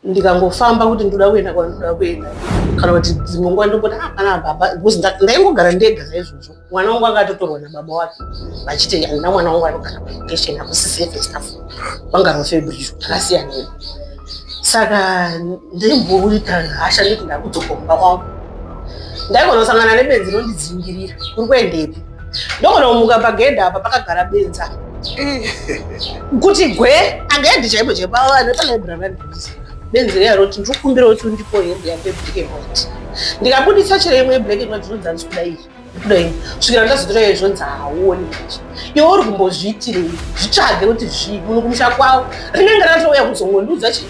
ndikangofamba kuti ndoda kuenda kwandoda kuenda kana kuti dzimwe ndomboti kana baba ndaingogara ndega saizvozvo mwana wangu akatotorwa nababa wake vachiti na mwana wangu anogara pateshen akusisefe staff vanga rofebrizvo takasiyana saka ndimboita hasha nditi ndakutokomba kwangu ndaigona kusangana nebenzi rondidzingirira kuri kuendepi ndogona kumuka pagedha apa pakagara benza kuti gwe angaendi chaipo chepavana palibrary benzi reya roti ndikukumbira kuti undipo hembe yangu black and white ndikabudisa chero imwe black and white zvinonzi kudai kusvikira ndazotora izvonzi haoni iwe uri kumbozviitirei zvitsvage kuti zvii kumusha kwavo rinenge ratouya kuzongondiudza chii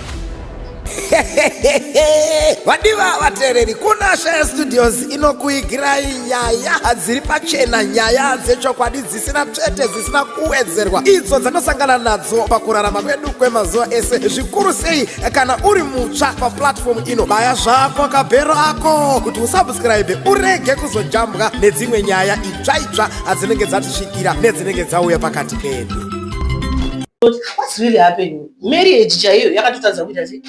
Vadiva vatereri kuna Share Studios inokuigirai nyaya dziri pachena, nyaya dzechokwadi dzisina tsvete dzisina kuwedzerwa idzo dzanosangana nadzo pakurarama kwedu kwemazuva ese. Zvikuru sei kana uri mutsva paplatform ino, baya zvako kabhero ako kuti usubscribe urege kuzojambwa nedzimwe nyaya itsva dzinenge dzatisvikira nedzinenge dzauya pakati pedu. What's really happening? Marriage chaiyo yakatotadza kuita sei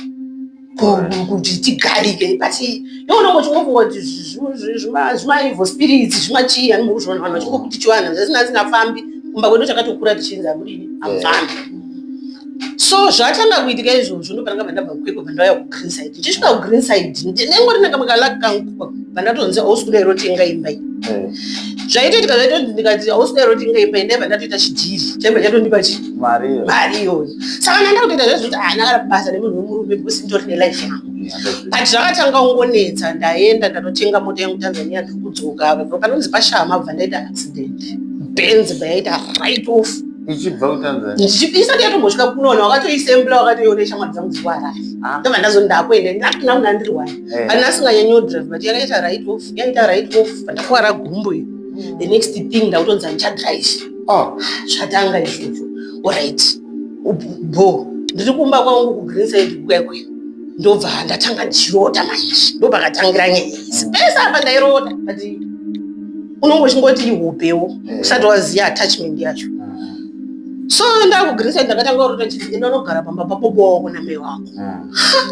kuti tigarike but yonongo chingofunga kuti zvima spirits zvimachii ani mukuzvona vanhu vachingokuti chiwana zvisingafambi kumba kwedu takatokura tichinza mudini amufambi so zvatanga kuitika izvozvo ndopananga vandabva kweko vandauya kugreenside ndichisvika kugreenside ndinengori nanga makalaka kangu vandatonzi ausikuda rotenga imba iyi zvaitoitika ndikati ausikuda rotenga imba iyi ndaiva ndatoita chidhiri chaibva chatondipa chi mari iyoyo saka nanda kutoita zvezvoti ndakada basa nemunhu wemurume because ndori nelife yangu but zvakatanga ungonetsa ndaenda ndatotenga mota yangu Tanzania ndiri kudzoka panonzi pashama bva ndaita accident benzi bayaita right off ichibva kuTanzania isati yatombosvika kunoona wakatoisembla wakatoiona shamwari dzangu dzikuarari ndobva ndazoti ndakuenda ndakuna kuna ndirwani ani asinganyanyi kudrive but yakaita right off pandakuwara gumbo iyo the next thing ndakutonzi handichadrive zvatanga izvozvo alright bo ndiri kumba kwangu kugreenside kukwekwe ndobva ndatanga ndichirota manje ndobvakatangira nyaya pesa apa ndairota but unongochingoti ihopewo usati waziya attachment yacho so ndakugreenside ndakatanga kurota chii ndinogara pamba papopo namai wako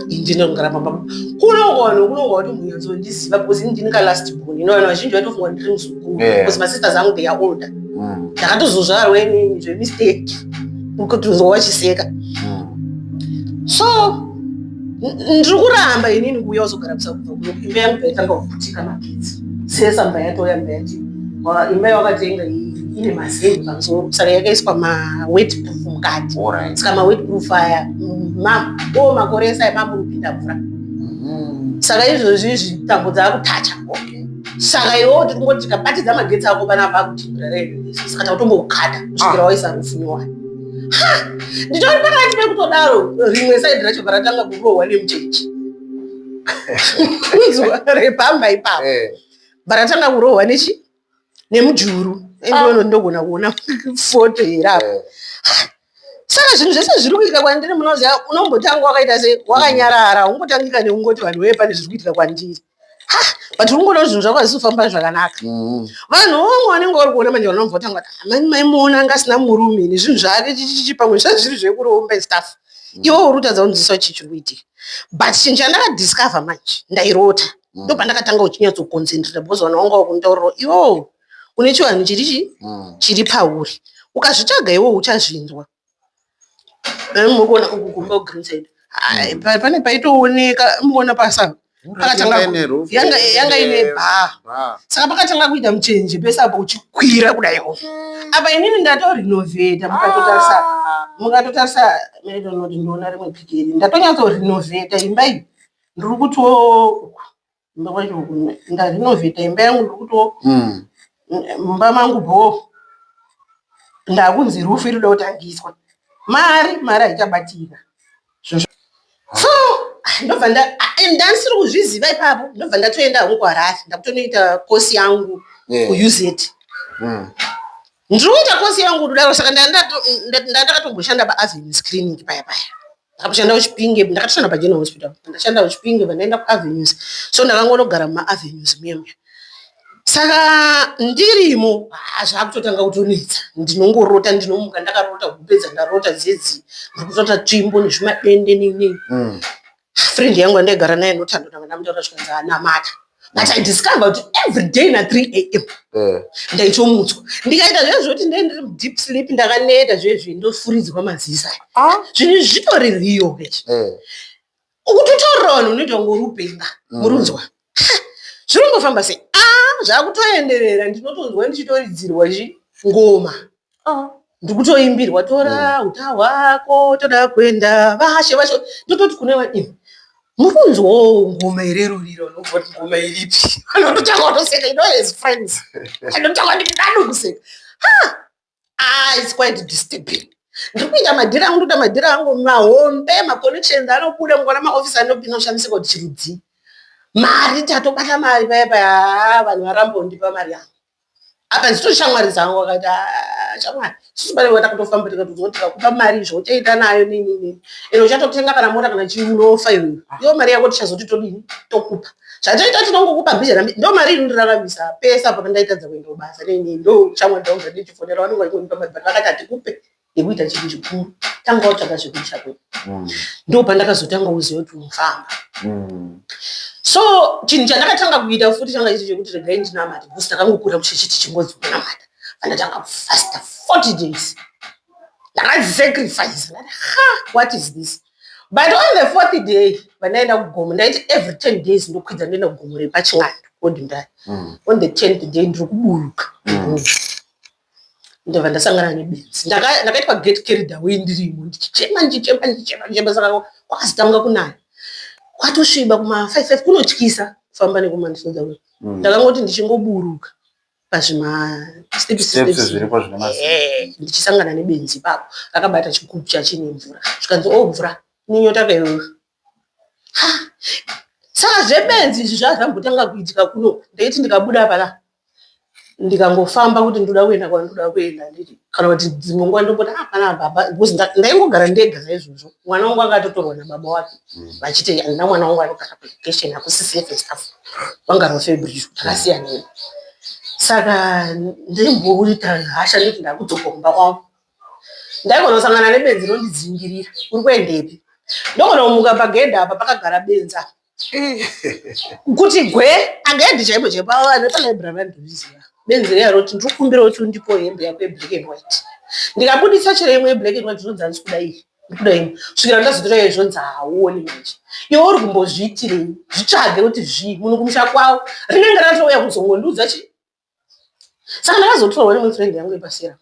ndinogara pamba kunongwa kuti munyadzondiziva because ndinika last born inoona vazhinji vatofunga ndiri muzukuru because masisters angu they are older ndakatozozvarwa inini zvemistake kutozwa wachiseka so ndiri kuramba inini kuuya uzogara kusakubva kuno imba yangu baitanga kuputika magetsi sesamba yatoya mbati imba yawakatenga ine mazenge pamusoro saka yakaiswa mawetproof mukati saka mawetproof aya makore ese aipambonopinda mvura saka izvozvi zvitambo dzaakutacha saka iwewo tikungoti tikabatidza magetsi ako panapa akuti saka tautombokada kusvikira waisa rufunyowa nditori pakati pekutodaro rimwe saidi racho paratanga kurohwa nemuchechi repamba ipapo paratanga kurohwa nechi nemujuru endono ndogona kuona foto herapo saka zvinhu zvese zviri kuitika kwandiri munoziva unombotanga wakaita se wakanyarara ungotangika neungoti vanhu weye pane zviri kuitika kwandiri but ungoona zvinhu zvako hazvisi kufamba zvakanaka vanhu vamwe vanenge vari kuona manje vanomvotanga kuti maimuona anga asina murume nezvinhu zvake chichichi pamwe zvazviri zvekuromba staff iwo uri kutadza kunzwiswa chii chiri kuitika but chinhu chandakadiscover manje ndairota ndobva ndakatanga kuchinyatsokoncentrata because vanhu vanga vakuntaurira iwo une chivanhu chiri pauri ukazvitsvaga iwo uchazvinzwa mukuona uku kumba kugreenside pane paitooneka mukuona pasa yanga ine bha saka pakatanga kuita muchenje pese apo uchikwira kudaiwo apa inini ndatorenovheta mukatotarisa meidonoti ndiona rimwe pikiri ndatonyatsorenovheta imba iyi ndiri kutiwo imba kwacho ndarenovheta imba yangu ndiri kutiwo mumba mangu bho ndakunzi rufu iri kuda kutangiswa mari haichabatika so ndobva ndandisiri kuzviziva ipapo ndobva ndatoenda hangu kuHarare ndakutonoita kosi yangu kuUZ ndiri kuita kosi yangu kudaro saka ndakatomboshandira paAvenues clinic paya ndakaposhanda kuChipinge ndakatoshanda paGeneral Hospital ndashanda kuChipinge vandaenda kuAvenues so ndakangonogara mumaAvenues muya saka ndirimo zvakutotanga kutonetsa ndinongorota ndinomuka ndakarota kupedza ndarota dzedzi ndikutota tsvimbo nezvimadende nini friend yangu andegara naye notando ndamutaura zvikanzi anamata. But I discovered every day na 3 a.m. ndaitomutswa ndikaita zvezvoti ndendiri deep sleep ndakaneta zvezvi ndofuridzwa maziso zvinhu zvitori riyo vechi ukutotorera vanhu unoita ngorupenga murunzwa zvirongofamba sei zvakutoenderera ndinotonzwa ndichitoridzirwa ngoma ndikutoimbirwa tora uta hwako toda kuenda vashe vashe ndototi kune vadini murunzwawo ngoma irero riro nobvoti ngoma iripi anototanga kutoseka his friends anototanga ndikudado kuseka it's quite disturbing. Ndikuita madhira angu ndoda madhira angu mahombe maconnections anobuda ngona maofisi anopinda kushandisa kuti chirudzi mari tatobata mari paya vanhu varambondipa mari yangu apa ndito shamwari dzangu akati shamwari sisubale wata kutofamba tikatodzoti tikakupa mari izvo uchaita nayo nini ino uchatotenga kana mota kana chiunofa iyo mari yako tichazoti todini tokupa zvatoita tinongokupa bhizha ndo mari inondiraramisa pesa apa pandaitadza kuenda basa nini ndo shamwari dzangu dzandichifonera vanonga vachingonipa mari but vakati atikupe ekuita chinhu chikuru tanga watsvaka zvekuita kwedu ndo pandakazotanga kuziva kuti unofamba so chinhu chandakatanga kuita futi changa ichi chekuti regai ndinamata bcause ndakangokura kuchechiti chingodzi kunamata pandatanga kufasta 40 days ndakadzisacrifice ndati what is this but on the 4th day pandaenda kugomo ndaiti every 10 days ndokwidza ndoenda kugomo repaching'ando kodindari on the 10th day ndiri kuburuka ndobva ndasangana nebenzi ndakaitwa get carried away ndirimo ndichichema saka kwakazotanga kunaya kwatosviba kuma5 kunotyisa kufamba nekumandisodza kwe ndakangoti ndichingoburuka pazvima steps ndichisangana nebenzi ipapo rakabata chigubhu chachine mvura zvikanzi mvura ninyota kaiwewe saka zvebenzi izvi zvazvambotanga kuitika kuno ndaiti ndikabuda pala ndikangofamba kuti ndoda kuenda kwandoda kuenda nditi kana kuti dzimwe nguva ndomboti kana baba because ndaingogara ndega saizvozvo mwana wangu akatotorwa nababa wake vachiti andina mwana wangu anogara kulocation hakusisife stuff vangaro february takasiyana saka ndimboita hasha nditi ndakudzokomba kwangu ndaigona kusangana nebenzi rondidzingirira uri kuendepi ndogona kumuka pagedhi apa pakagara benza kuti gwe angaendi chaipo chaipo anepalibrary vandiziva benzi reya roti ndikukumbira kuti undipo hembe yako yeblack and white ndikabudisa chero imwe yeblack and white zvonzi handisi kuda iyi ndikuda imwe kusvikira ndazotora iyo zvonzi hauoni manje iwe uri kumbozviitirei zvitsvage kuti zvii munhu kumusha kwawo rinenge ratouya kuzongondiudza chi saka ndakazotorwa nemwe friend yangu yepasera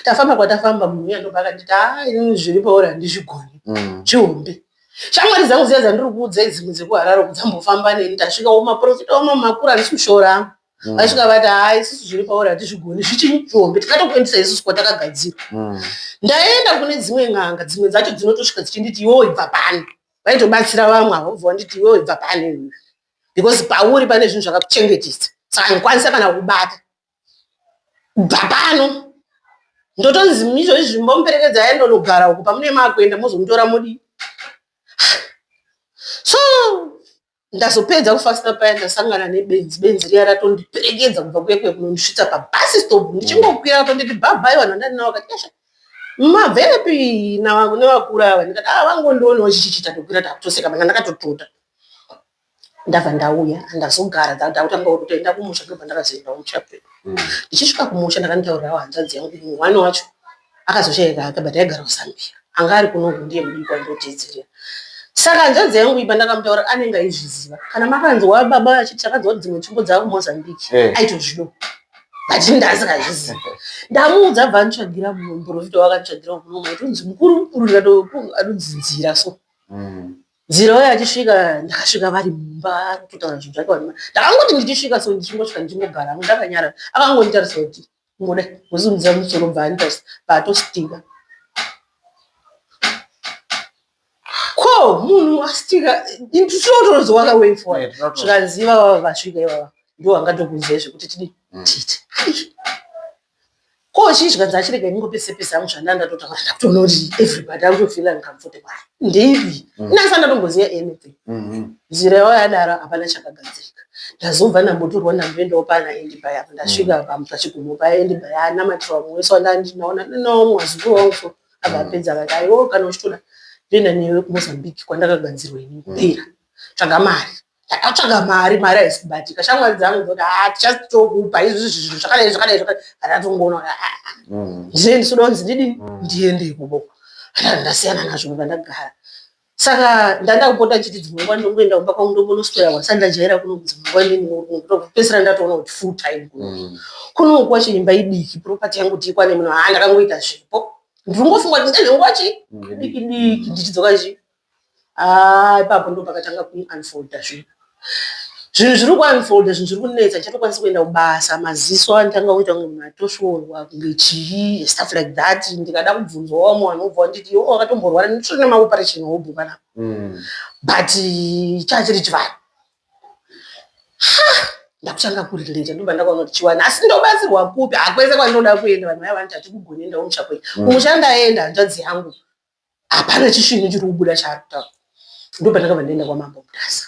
tafamba kwatafamba munhu uya ndobva akanditi inini zviri pauri handizvigoni zvihombe shamwari dzangu ziya dzandiri kuudza dzimwe dzekuhararo kudzambofamba neni tasvikawo maprofita omamakuru handisi kushora vasvika vati isusu zviri pauri hatizvigoni zvichinyi zvihombe tikatokuendesa isusu kwatakagadzira ndaenda kune dzimwe n'anga dzimwe dzacho dzinotosvika dzichinditi iwewo ibva pano vaitobatsira vamwe havobva vanditi iwewo ibva pano because pauri pane zvinhu zvakakuchengetesa saka ndikwanisa kana kubata bva pano ndotonzi izvozvi zvimbomuperekedza aendonogara uku pamune makuenda mozomutora mudi so ndazopedza kufasta paya ndasangana nebenzi riya ratondiperekedza kubva kuye kunondisvitsa pabasi stop ndichingokwira tonditi bhabhai vanhu andandinawo kati yasha mabvepi nevakuru ava ndikati vangondionawo chichichita tokwira takutoseka manga ndakatotota ndabva ndauya ndazogara ndakutanga kutoenda kumusha ndobva ndakazoendawo muchapeni ndichisvika kumusha ndakanitaurirawo hanzvadzi yangu mwana wacho akazoshayika ake but aigara kusambira anga ari kunoku ndiye mudikwa ndotedzerera saka hanzvadzi yangu ipa ndakamutaura anenge aizviziva kana makanzwa baba achiti takanzwa kuti dzimwe nzvimbo dzava kumozambiki aitozvido but ndasingazvizivi ndamuudza abva anditsvagira muprofita wakanditsvagira munomo itonzi mukuru anonzinzira so nzira wayo achisvika ndakasvika vari mumba anototaura zvinhu zvake ndakangoti ndichisvika so ndichingosvika ndichingogara angu ndakanyara akangonditarisa kuti ngoda kuzunzira musoro bva anditarisa paatostika ko munhu astika tinotorodzi wakaway for zvikanziva vava vasvika ivava ndo vangatokunzai zvekuti tidi titi ko chii zvikanzi achirega ningopesepesa angu zvandandatotaura ndakutoona kuti everybody akutofila uncomfortable ndeipi inasa ndatomboziva anything nzira yavo yadara hapana chakagadzirika ndazobva ndambotorwa ndamboendawo pana endibhaya ndasvika pachigumo paya endibhaya anamatirwa mumwe so ndandinaona mwazukuru wangu so abva apedza akati aiwo kana uchitoda ndoenda newe kuMozambique kwandakagadzirwa ini kupera tsvaga mari haisi kubatika. Shamwari dzangu dzoti tichatokupa izvi zvinhu zvakadai hatatongoona ndisoda kunzi ndidini ndiende ikoko. Ndasiyana nazvo pandagara. Saka ndanda kupota chiti dzimwe nguva ndongoenda kumba kwangu ndombonoswera kwasati ndajaira kuno dzimwe nguva ndinopedzisira ndatoona kuti full time kuno kwacho imba idiki property yangu tikwane muno ndakangoita zvipo ndinongofunga kuti ndezvenguva chi diki ndichidzoka chi ipapo ndo pakatanga kuunfolda zvinhu zviri kuunfolda, zvinhu zviri kunetsa. Chatokwanisa kuenda kubasa, maziso andanga kuita kunge munhu atosvorwa kunge chii stuff like that. Ndikada kubvunzwawo vamwe vanobva nditi iwo wakatomborwara nditori nemaoperation hobhu panapa but chachiri chivanhu ndakutanga kurileta ndobva ndakaona kuti chiwana asi ndobatsirwa kupi hakwese kwandinoda kuenda. Vanhu vaya vanoti hatikugoni enda umuchakwei kumushandaenda hanzvadzi yangu hapana chisvinhu chiri kubuda chaataura. Ndobva ndakabva ndaenda kwaMambo Mutasa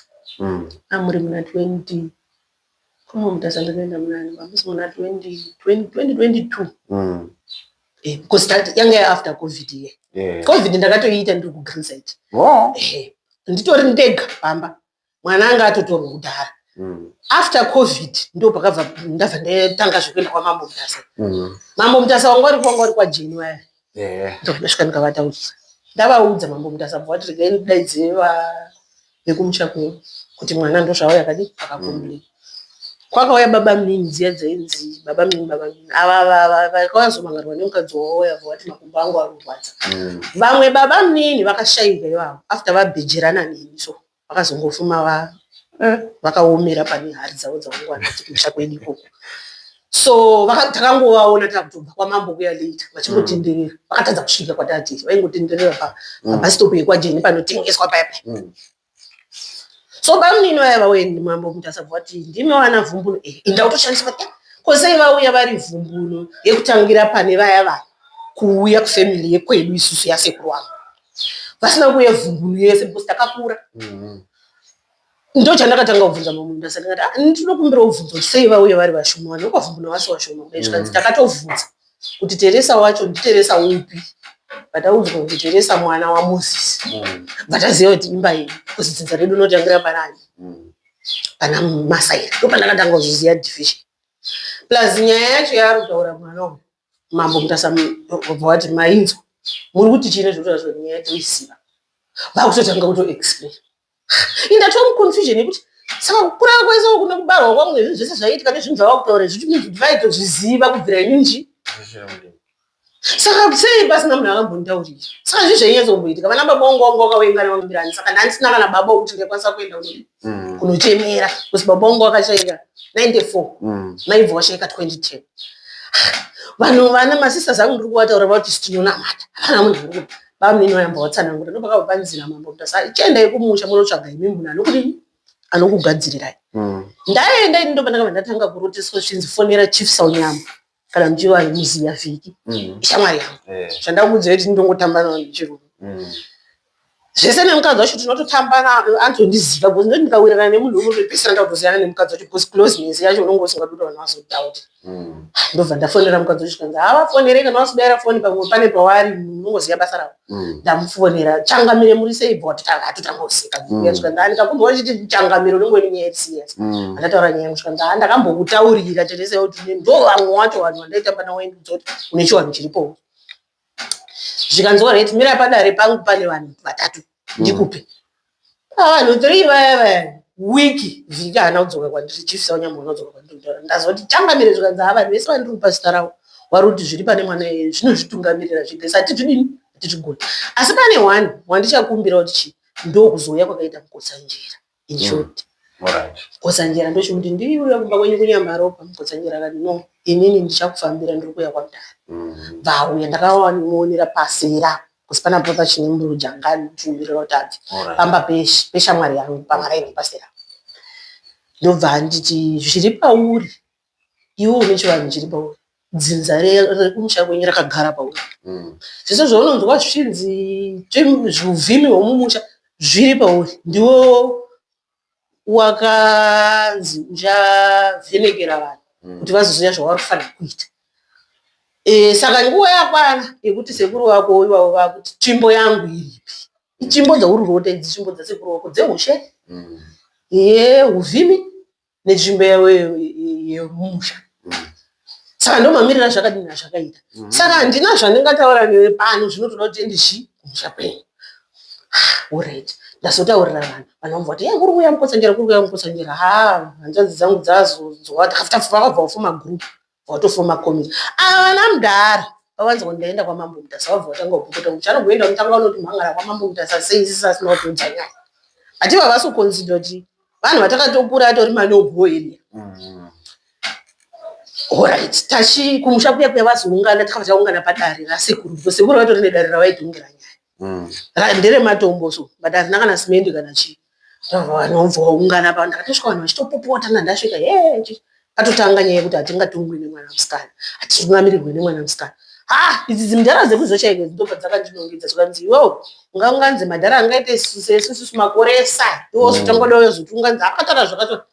amuri muna 20 kwaMambo Mutasa ndakaenda munani pamusi muna 2022 because that yanga after covid covid ndakatoiita ndiri kuGreenside nditori ndega pamba mwana anga atotorwa kudhara. After covid ndo pakabva ndabva ndatanga zvekuenda kwaMambo Mutasa. Mambo Mutasa wanga uri kwaJanuary ndosvika ndikavataurira ndavaudza Mambo Mutasa bva kuti regai ndidaidze vekumushakwei kuti mwana ndozvauya kadi akakomplain. Kwakauya baba mnini dziya dzainzi baba mnini ava vakazomangarwa nemukadzi wavo yabva vati makumbo angu anorwadza. Vamwe baba mnini vakashayika ivavo after vabhejerana neni so vakazongofuma vakaomera pane hari dzavo dzavangwana kuti kumushakwedi ikoko. So takangovaona takutobva kwaMambo kuya later vachingotenderera vakatadza kusvika kwatati vaingotenderera pabhasitopu yekwaJeni panotengeswa paya. So bamnini vaya vawendi Mambo Mutasa vati ndimi wana vhumbuno inda kutoshandiswa kwosei vauya vari vhumbuno yekutangira pane vaya vanhu kuuya kufamily yekwedu isusu yasekuru wangu vasina kuuya vhumbuno yese because takakura. Ndo chandakatanga kubvunza Mambo Mutasa ndikati ndinokumbira kubvunza kuti sei vauya vari vashoma wani kwavhumbuno vasi vashoma kudai zvikanzi takatovhunza kuti Teresa wacho nditeresa upi vataudzwa kuti Teresa mwana waMozisi vataziva kuti imba iyi kuti dzinza redu rinotangira panani pana Masaira. Ndo pandakatanga kuziya division plus nyaya yacho yaari kutaura mwana uyu Mambo Mutasa vabva vati mainzwa muri kuti chine zvinotaura nyaya yatoisiva vakutotanga kutoexplain. Indatomuconfusion yekuti saka kukura kwese kuno kubarwa kwangu zvinhu zvese zvaiitika nezvinhu zvavakutaura zvichiti vaitozviziva kubvira inini saka sei pasina munhu akambonditaurira. Saka zvi zvainyatsokumboitika vana baba vangu vanga vakaungana vambirani saka ndandisina kana baba wokuti ndaikwanisa kuenda kunochemera kuti baba vangu vakashayika 94 naibva washayika 2010. Vanhu vana masisters angu ndiri kuvataura vati sitinonamata hapana munhu ari kuti bamnini vayamba vatsanangura ndopakabva panzina Mambo Mutasa chiendai kumusha munotsvaga imi munhu anokudini anokugadzirirai. Ndaenda ini ndopanda kava ndatanga kuroteswa zvinzi fonera Chief Saunyama kana muchiva muziya vhiki ishamwari yangu zvandakuudza kuti ndongotamba nawo ndichirungu zvese nemukadzi wacho tinototamba nawo anzondiziva because ndoti ndikawirana nemunhu unotopesera ndakutoziyana nemukadzi wacho because closeness yacho unonge usingaduda vanhu vazotauti. Ndobva ndafonera mukadzi wacho kanzi havafonere kana wasidaira foni pamwe pane pavari unongoziva basa ravo. Ndamufonera changamire muri sei bva atotanga kuseka ndikakumva wachiti changamire unongoini nyaya yetisiyasi andataura nyaya kusvika ndakambokutaurira Teresa kuti ndo vamwe wacho vanhu vandaitamba nawo indudza kuti une chivanhu chiripo zvikanzwa reti mira padare pangu pane vanhu vatatu ndikupe vanhu 3 vaya wiki vhiki hana kudzoka kwandiri Chief Saunyama unodzoka kwandiri ndazoti changamire zvikanzi vanhu vese vandiri kupa zita ravo vari kuti zviri pane mwana zvinozvitungamirira zvigese hatitidini hatitigoni asi pane one wandichakumbira kuti chi ndokuzouya kwakaita Mukotsanjira in short. Mukotsanjira ndochikuti ndiriuya kumba kwenyu kuNyamaropa. Mukotsanjira akati no inini ndichakufambira ndiri kuuya kwaMutare vauya ndakaonera pasera kusi panapo pachine murujangani chiumbiriro tadzi pamba peshamwari yangu pamaraini pasera. Ndobva handiti zviri pauri iwe une chivanhu chiri pauri dzinza rekumusha kwenyu rakagara pauri zvese zvaunonzwa zvinzi zvivhimi hwomumusha zviri pauri ndiwo wakanzi uchavhenekera vanhu kuti vazoziva zvavari kufanira kuita. Saka nguva yakwana yekuti sekuru wako ivavo vakuti tsvimbo yangu iripi ichimbo dzaururota idzi chimbo dzasekuruoko dzemushe uvhimi nechimbo yemusha. Saka ndomamirira zvakadini zvakaita. Saka handina zvandingataura newe pano zvinotoda kuti ndishi kumusha kwenyu. Alright. Ndazotaurira vanhu. Vanhu vamvoti kuri kuuya mukotsanjera. Hanzvadzi dzangu dzazozwa vakabva vafoma group. Watofoma committee. Vana mudhara vawanzwa ndaenda kwaMambo Mutasa wabva watanga kupota uchanogoenda unotanga unoti mhangara kwaMambo Mutasa sei sisina kutonza nyaya. Ativa vaso consider kuti vanhu vatakatokura atori manobho area. Alright, tashi kumusha kuya vazoungana takaungana padare rasekuru. Sekuru vatori nedare ravaitungira nyaya. Ndere matombo so, badare nakana simendi kana chi. Vanobva vaungana pa ndakatosvika vanhu vachitopopota ndasvika atotanga nyaya yekuti hatingatungwi nemwana musikana. Hatisungamirirwe nemwana musikana. Idzi mudhara dzekuzochaika dzindobva dzakandinongedza zvikanzi iwewe ungaunganze madhara angaite sesu makoresa iwo zotangoda uyozotunganza akatara zvakato.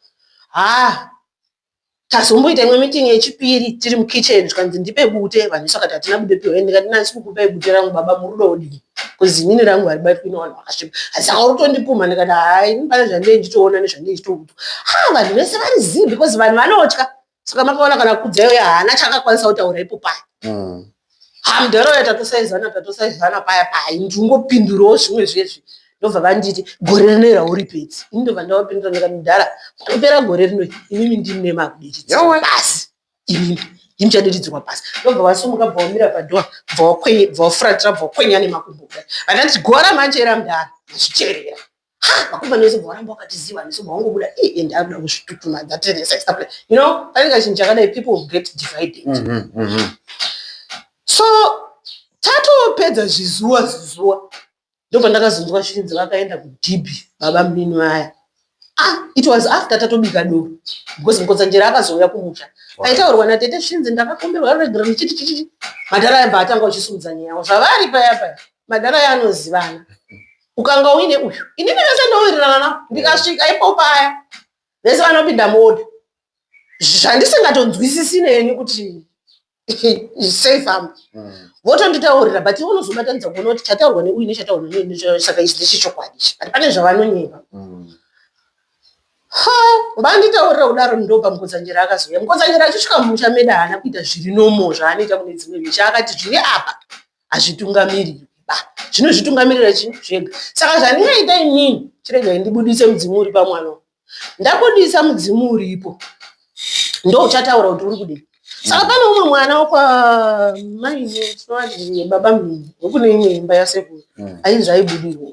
Tazomboita imwe meeting yechipiri tiri mukitchen zvikanzi ndipe bute vanhu sakati hatina bude piwa ndikati nasi kukupai bute rangu baba murudo odini kuzinini rangu haribatwi nevanhu vakasviba asaka urutondipuma ndikati hai pane zvandei ndichitoona nezvandeichitouta vanhu vese varizivi because vanhu vanotya saka makaona kana kudzaiyo haana chakakwanisa kutaura ipo paya mudhara uya tatosaizana paya ndingopindurawo zvimwe zvezvi ndobva vanditi gore rino rauripedzi ini ndobva ndavapindura ndikati mudhara kupera gore rino inini ndine makudiridzirwa basi inini ndimuchadiridzirwa basi ndobva vasumuka bva vamira padhoa bva vafuratira bva vakwenya nemakumbo vandati gora manjera mudhara machicherera vakomana vese bva varamba vakatiziva nesu bva vangobuda ende akuda kuzvitutuma panenge chinhu chakadai people get divided. So tatopedza zvizuwa ndobva ndakazonzwa Shinzi vakaenda kudhibhi baba munini vaya. It was after tatobika doro because Mukotsanjera akazouya kumusha aitaurwa natete Shinzi ndakakomberwa regirani chiti madhara aibva atanga uchisumudza nyaya zvavari paya madhara aya anozivana ukanga uine uyu inini vese ndouwirirana navo ndikasvika ipo paya vese vanopinda moda zvandisingatonzwisisi neni kuti safe am votonditaurira but unozobatanidza kuona kuti chataurwa neuyu nechataurwa neuyu saka ichi ndechichokwadi ati pane zvavanonyeva. Vanditaurira kudaro ndopa Mukotsanjera akazouya. Mukotsanjera achisvika mumusha medu haana kuita zviri nomo zvaanoita kune dzimwe misha akati zviri apa hazvitungamirirwi zvinozvitungamirira chinhu zvega. Saka zvandingaita inini chirega ndibudise mudzimu uri pamwana ndabudisa mudzimu uripo ndo uchataura kuti uri kudini. Saka pane umwe mwana wapamaine tinoti baba mini wekune imwe imba yasekuru ainzi aibudirwa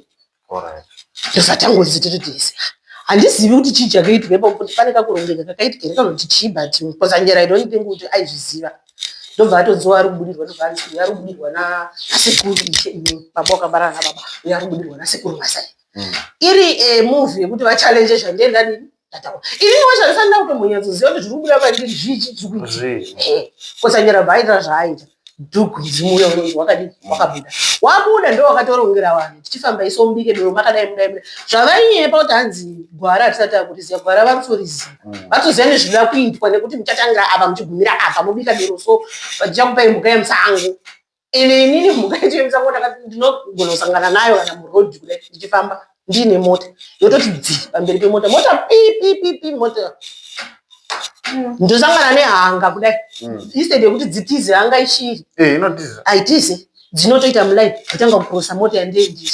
ndofatangozi totese handizivi kuti chii chakaitwepo kuti pane kakurongeka kakaitikere kanoti chii but Mukotsanjera idonitengi kuti aizviziva ndobva atonzwa ari kubudirwa ndobva anzi ari kubudirwa nasekuru baba wakabarana nababa uyo ari kubudirwa nasekuru Masai. Iri movie yekuti vachallenge zvandienda nini ndataura inini washandisa kutombonyatsoziva kuti zviri kubuda pandiri zviji zvikuiti Mukotsanjera bvaita zvaaita dhugu mzimu uyo unonzi wakadini wakabuda wabuda ndo wakatorongera vanhu tichifamba isombike doro makadai mudai zvavainyepa kuti hanzi gwara hatisati akutiziva gwara varutoriziva vatoziva nezvinoda kuitwa nekuti muchatangira apa muchigumira apa mubika doro so tichakupai mhuka yemusango inini mhuka yacho yemusango ndinogona kusangana nayo kana murodhi kudai ndichifamba ndiine mota yototi dzi pamberi pemota mota pipipipi mota ndosangana nehanga kudai instead yekuti dzitize hanga ishiri aitize dzinotoita mulaini dzatanga kukurosa mota yandeindiri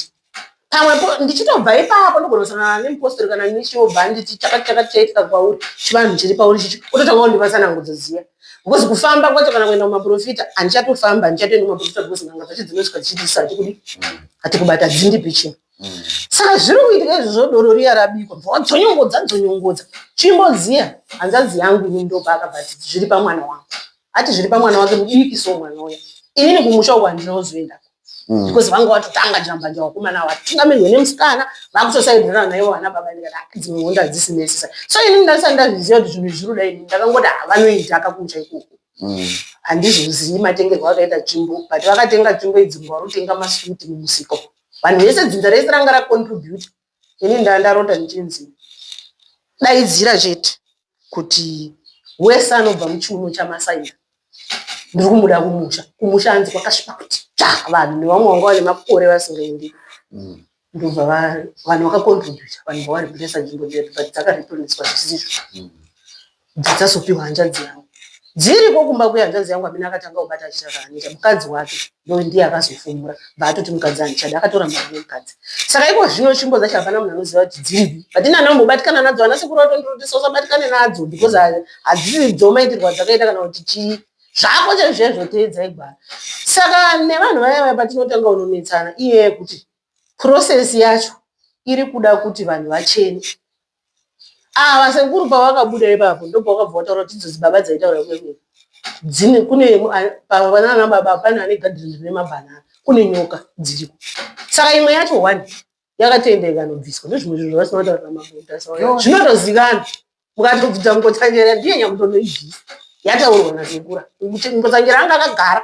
pamwepo ndichitobva ipapo ndogona kusangana nemupostori kana nechobva nditi chakati chaitika kwauri chivanhu chiri pauri chichi ototanga kundipatsanangudzo ziya because kufamba kwacho kana kuenda kumaprofita handichatofamba handichatoenda kumaprofita because nganga dzacho dzinosvika dzichitisa hatikudi hatikubata dzindipi chimwe. Saka zviri kuitika izvozvo doro riya rabikwa dzonyongodza chimboziya hanzvadzi yangu ini ndopa akabvati zviri pamwana wangu ati zviri pamwana wake mudiki so mwana uya inini kumusha uku handinozoenda because vanga watotanga jambanja wakomana vatungamirwe nemusikana vakutosaidhirana naivo vana baba ndikati dzimwe honda hadzisinesisa so inini ndasati ndazviziva kuti zvinhu zviri kudai ndakangoti havanoita akakumusha ikoko handizozivi matengerwo akaita tsvimbo but vakatenga tsvimbo idzi warutenga maswiti mumusiko vanhu vese dzinza rese ranga racontribute ini ndarota nichinzi daidzira chete kuti wese anobva muchiuno chamasaina ndiri kumuda kumusha anzi kwakasvipa kuti vanhu nevamwe vanga vane makore vasingaendi ndobva vanhu vakakontributa vanhu vari kuendesa nzvimbo dzedu but dzakareplaniswa zvisizvo dzidzazopiwa hanzvadzi yangu dziriko kumba kwehanzvadzi yangu amene akatanga kubata achita zvaanoita mukadzi wake ndo ndiye akazofumura baatoti mukadzi anichada akatora mari nemukadzi saka iko zvino tsvimbo dzacho hapana munhu anoziva kuti dziripi patina nanombobatikana nadzo ana sekuru atondorotisa usabatikane nadzo because hadzisi dzomaitirwa dzakaita kana kuti chii zvako chaizvezvo teedza igwara saka nevanhu vaya patinotanga unonetsana iye kuti process yacho iri kuda kuti vanhu vachene ava sekuru pavakabuda ipapo ndopavakabva vataura kuti idzo dzibaba dzaitaura dzine kune panana baba pane ane gadhini rine mabhanana kune nyoka dziriko saka imwe yacho 1 yakatendeka nobviswa ndozvimwe zvinhu zvavasina kutaura mabota zvinotozikana mukatobvita mukotsanjera ndiye nyakutonoibvisa yataurwa nasekura mukotsanjera anga akagara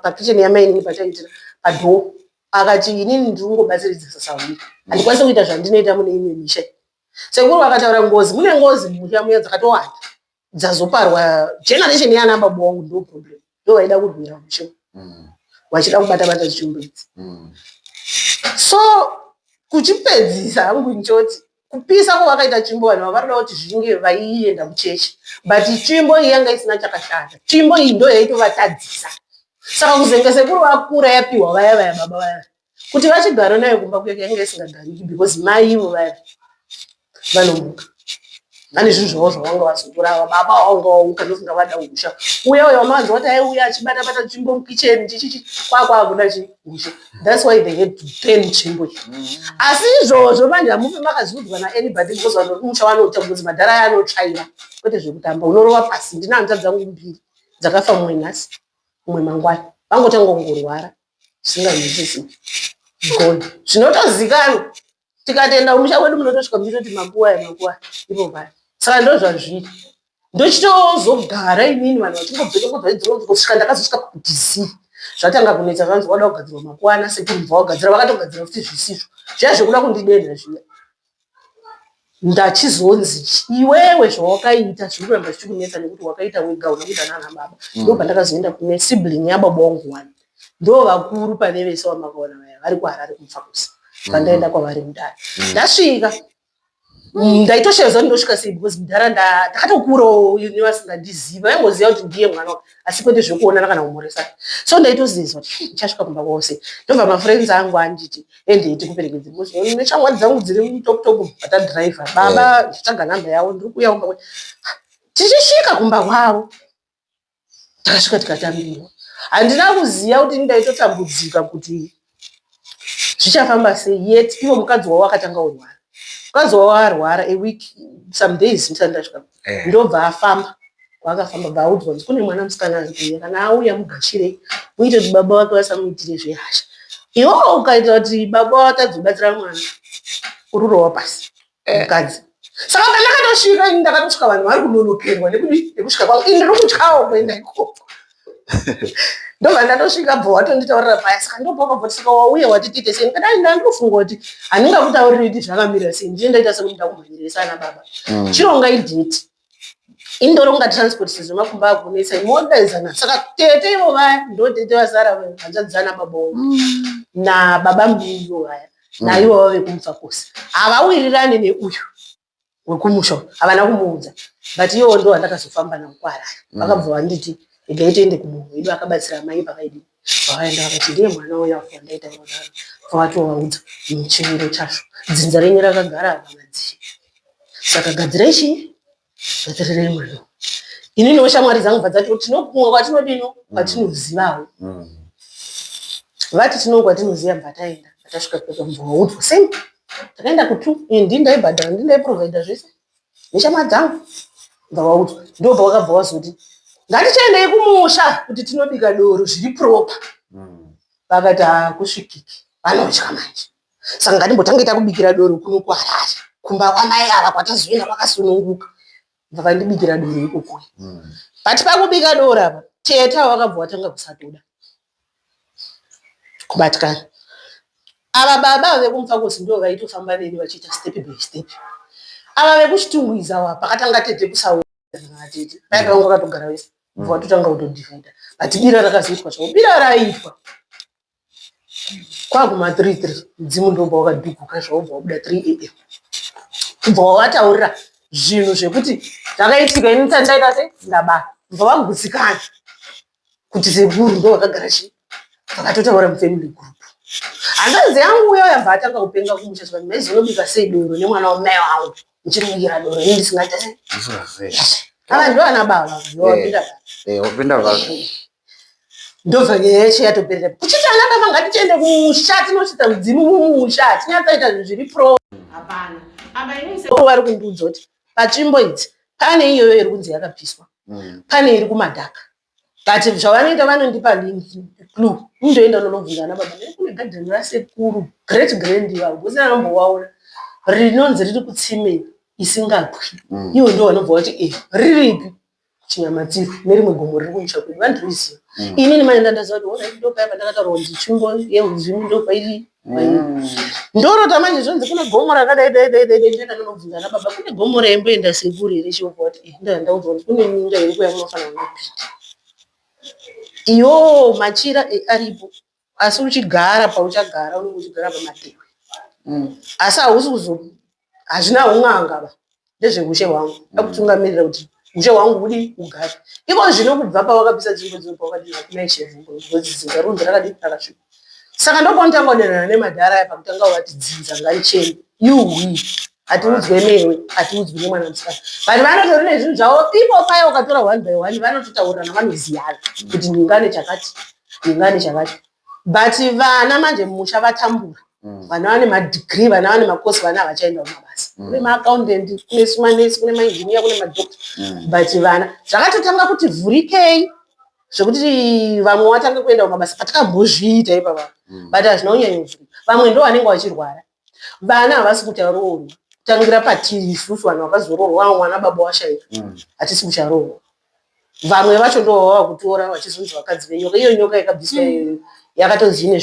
pakicheni yamainini pataitira padhoo akati inini ndiringobatsiridzisa sauri handikwanisa kuita zvandinoita mune imwe misha sekuru vakataura ngozi mune ngozi mumusha muya dzakatowanda dzazoparwa generation yana baba wangu ndo problem ndo vaida kurwira musha vachida kubata zvitsvimbo idzi so kuchipedzisa hangu nchoti kupisa kwavakaita tsvimbo vanhu vavaroda kuti zvinge vaienda muchechi but tsvimbo iyi yanga isina chakashata tsvimbo iyi ndo yaitovatadzisa saka kuzenga sekuru vakura yapiwa vaya baba vaya kuti vachigara nayo kumba kwake yanga isingagariki because maivo vaya vanomuka vane zvinhu zvavo zvavanga vazotora baba vanga vauka ndofunga vada usha uya uya wamavanza kuti aiuya achibata tsvimbo mukicheni chichichi kwakwakuda chiusha that's why they had to train tsvimbo iyi asi izvozvo manje hamupi makaziudzwa naanybody because vanoti musha vanota because madhara yanotsvaira kwete zvekutamba unorova pasi ndina hanzva dzangu mbiri dzakafa mumwe nhasi mumwe mangwani vangotanga kungorwara zvisingazwisisi god zvinotozikana tikatenda umusha wedu munotosvika muchitoti makuwa ipo paya saka ndo zvazviri ndochitozogara inini vanhu vachingobvekosvika ndakazosvika kudc zvatanga kunetsa zvanzi wada kugadzirwa makuwana sekumubva wagadzira vakatogadzira futi zvisizvo zviya zvekuda kundidenda zviya ndachizonzi iwewe zvawakaita zviri kuramba zvichikunetsa nekuti wakaita wega unokuita nana baba ndobva ndakazoenda kune sibling yababa wangu 1 ndo vakuru pane vese vamakaona vaya vari kuharare kumfakusa pandaenda kwavari mudare ndasvika ndaitosheva ndosvika sei because mudhara ndakatokurawo vasingandiziva vaingoziva kuti ndiye mwana wake asi kwete zvekuonana kana kumhoresana so ndaitozizwa kuti ndichasvika kumba kwose ndobva mafriends angu anditi endeiti kuperekedze neshamwari dzangu dziri mutoputop vatadhiraivha baba ndichatsvaga namba yavo ndiri kuuya kumba tichisvika kumba kwavo takasvika tikatambirwa handina kuziva kuti ndaitotambudzika kuti zvichafamba sei yet ivo mukadzi wavo akatanga kurwara mukadzi wavo arwara a week some days ndisandasvika ndobva afamba wakafamba baudzwa kuti kune mwana musikana ariuya kana auya mugashirei muite kuti baba wake vasamuitire zvehasha iwewo ukaita kuti baba watazobatsira mwana ururowa pasi mukadzi saka pandakatosvika ini ndakatosvika vanhu vari kunonokerwa nekusvika kwangu ini ndiri kutyawo kuenda ikoko ndobva ndatosvika bva watonditaurira paya saka ndobva saka wauya watitiite sei kadai ndandofunga kuti handingakutauriri kuti zvakamira sei ndie ndaita sekuti ndakumhanyirisa ana baba chironga idheti indoronga transport sezvemakumba akunetsa imodaizana saka tete ivo vaya ndotete vasara hanzvadzana baba wangu nababa mbirivo vaya naivo vave kumfakosi havawirirani neuyu wekumusha havana kumuudza but ivo ndo vandakazofamba navo kuharara vakabva vanditi igaitende kumunhu wedu akabatsira mai pakaidi vakaenda vakati ndiye mwana uya wafa ndaita kudaro vakatovaudza muchimiro chazvo dzinza renyu rakagara pamadzii saka gadzirai chii gadzirirei mwana ininiwo shamwari dzangu bvadzati tinokumwa kwatinodino kwatinozivawo vati tinongo kwatinoziva mbataenda batasvika peka mvaudzwa sei takaenda kutu ndindaibhadhara ndindaiprovaida zvese neshamwari dzangu bvavaudzwa ndobva wakabva wazoti ngatichaendei kumusha kuti tinobika doro zviri proper vakati hakusvikiki vanotya manje saka ngatimbotange takubikira doro kuno kuharare kumba kwamai ava kwatazoenda kwakasununguka vakandibikira doro ikokoyo but pakubika doro apa teta wakabva watanga kusatoda kubatikana ava baba vekumfakosi ndo vaitofamba neni vachiita step by step ava vekuchitungwiza wa pakatanga tete kusaura tete paipanga wakatogara wese bva watotanga kutodivhaida but bira rakazoitwa chavo bira raitwa kwaguma 3 mdzimu ndobva wakadhuguka zvaubva wabuda 3 am kubva wataurira zvinhu zvekuti zvakaitika ini tandaita sei ndabara bva vagutsikana kuti sekuru ndo wakagara chii vakatotaura mufamily group hanzanzi yangu uyo yabva atanga kupenga kumusha zvati maizi unobika sei doro nemwana wamai wangu muchimubikira doro ini ndisingaita sei ava ndo ana baba wapinda ndobva yeshe yatoperera kuchiti ana baba ngatichiende kumusha tinochita mudzimu mumusha tinyatsaita zvinhu zviri pro hapana aba inise vari kundiudza kuti patsvimbo idzi pane iyoyo iri kunzi yakapiswa pane iri kumadhaka but zvavanoita vanondipa clue undoenda unonobvunza ana baba kune gadheni rasekuru great grand vavo usina nombowaona rinonzi riri kutsimeni isingakwi iwo ndo vanobva vati riripi chinyamatsiro nerimwe gomo riri kumusha kwedu vandiriziva inini mane ndandaziva kuti ona ndopaya pandakataurwa kuti tsvimbo yeuzvimu ndopairi ndorota manje zvonzi kune gomo rakadaidaidaidaidaida nonobvunza ana baba kune gomo raimboenda sekuru here chiobva kuti ndandaudzwa kuti kune nyinga iri kuya munofanira kunopinda iyo machira aripo asi uchigara pauchagara unenge uchigara pamatehwe asi hausi kuzo hazvina un'anga ndezveushe hwangu akutungamirira kuti ushe hwangu kudi ugare iko zvino kubva pawakapisa nzvimbo dzinobva wakati hakuna ishezvimbo dzinga runzi rakadii rakasviba saka ndopaunotanga kudanana nemadhara aya pakutanga wati dzinza ngaricheni yuhwi hatiudzwe newe hatiudzwe nemwana musikana but vanotori nezvinhu zvavo ipo paya ukatora 1 by 1 vanototaurana vanoziyana kuti ndingane chakati ndingane chakati but vana manje mumusha vatambura vana vane madegree vana vane makosi vana havachaenda kumabasa kune maaccountant kune simanesi kune mainjiniya kune madokta but vana zvakatotanga kuti vhurikei zvekuti vamwe watanga kuenda kumabasa patakambozviita ipapa but hazvina kunyanyovhurika vamwe ndo vanenge vachirwara vana havasi kutaroorwa kutangira patiri isusu vanhu vakazoroorwa mwana baba washaika hatisi kucharoorwa vamwe vacho ndo vava kutora vachizonzi vakadzi venyoka iyo nyoka yakabviswa yakatozine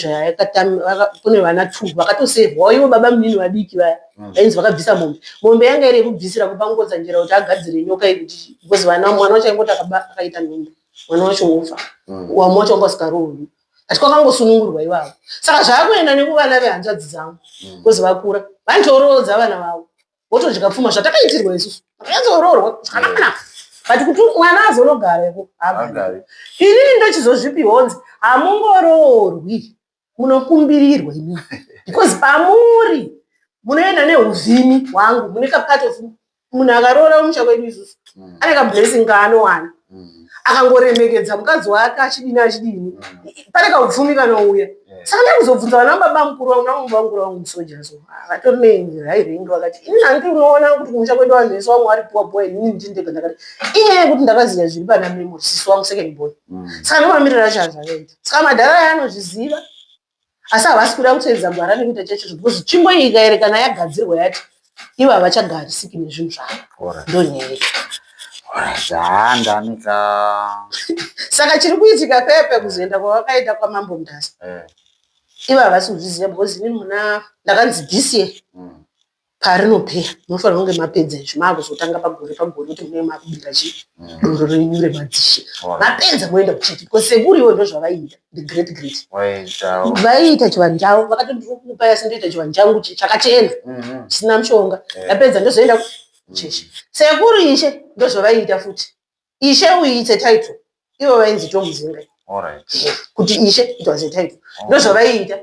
kune vana 2 vakatosevhwa ivo baba munini vadiki vaya ainzi vakabvisa mombe yanga iri yekubvisira kupangodza njira kuti agadzire nyoka iyi kuti because mwana wacho aingoti akaita nhumbu mwana wacho wofa wamwe wacho wanga usikaroorwi ati kwakangosunungurwa ivavo saka zvaakuenda nekuvana vehanzvadzi dzangu because vakura vanotoroodza vana vavo votodya pfuma zvatakaitirwa isusu vakanyatsooroorwa zvakanaka but kuti mwana azonogarapo inini ndochizozvipihonzi hamungoroorwi munokumbirirwa imini because pamuri munoenda neuvhimi hwangu mune kapart of munhu akaroora mumusha kwedu isusu ane kablessing kaanowana akangoremekedza mukadzi wake achidini pane kaupfumi kanouya saka ndakuzobvunza vana baba mukuru wangu namubaba mukuru wangu musoja so vatori nehairenge vakati ini hanti unoona kuti kumusha kwedu vanhu vese vamwe vari puwa boy inini ndindega ndakati inyaya yekuti ndakaziva zviri pana memory sisi wangu second boy saka ndomamirira acho hazvakaita saka madhara aya anozviziva asi havasi kuda kuteedza gwara nekuita chacho because tsvimbo iyi ikaerekana yagadzirwa yati ivo havachagarisiki nezvinhu zvavo ndonyaya saka chiri kuitika pepe kuzoenda kwavakaita kwamambo mudhasa ivo havasi kuzviziva because inini muna ndakanzi this year parinopeya munofanira kunge mapedza izvi maakuzotanga pagore kuti mune makubika chii doro renyu remadzishe mapedza moenda kuchiti because sekuru ivo ndo zvavaita the great great vaiita chivanhu chavo vakatopaya sindoita chivanhu changu chakachena chisina mushonga yapedza ndozoenda kucheche sekuru ishe ndo zvavaiita futi ishe uiite title ivo vainzi tomuzinga kuti ishe it was a title ndo zvavaiita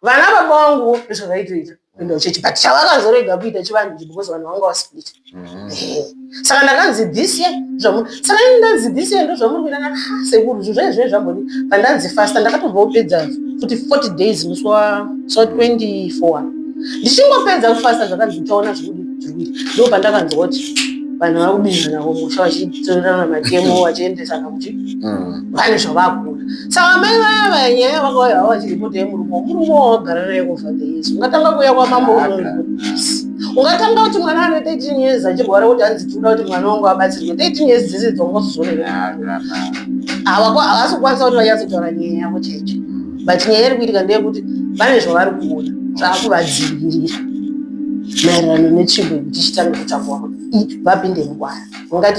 vana baba vanguwo ndo zvavaitoita kuenda kuchechi but chavakazorega kuita chivanhu because vanhu vanga vasplit saka ndakanzi this year saka ini ndanzi this year ndo zvamuri kuita sekuru zvezve zvamboni pandanzi fasta ndakatobva kupedza futi 40 days musi wa 24 ndichingopedza kufasta zvakanzi uchaona zviri ndo pandakanzwa kuti vanhu vari kubinzana kumusha vachitorana matemo vachiendesana kuti vane zvavakuna saka mai vaya vanyaya vakauya havo vachiripota yemurumo wagara naye kufadha yesu ungatanga kuuya kwamambo unoripotisi ungatanga kuti mwana ane 13 years achirwara kuti hanzi tinoda kuti mwana wangu abatsirwe 13 years dzese dzongozozoreva havasi kukwanisa kuti vanyatsotaura nyaya yavo cheche but nyaya iri kuitika ndeyekuti vane zvavari kuona zvaakuvadzivirira maererano netsvimbo yekuti chitange kutsvakwa vapinde mugwara ungati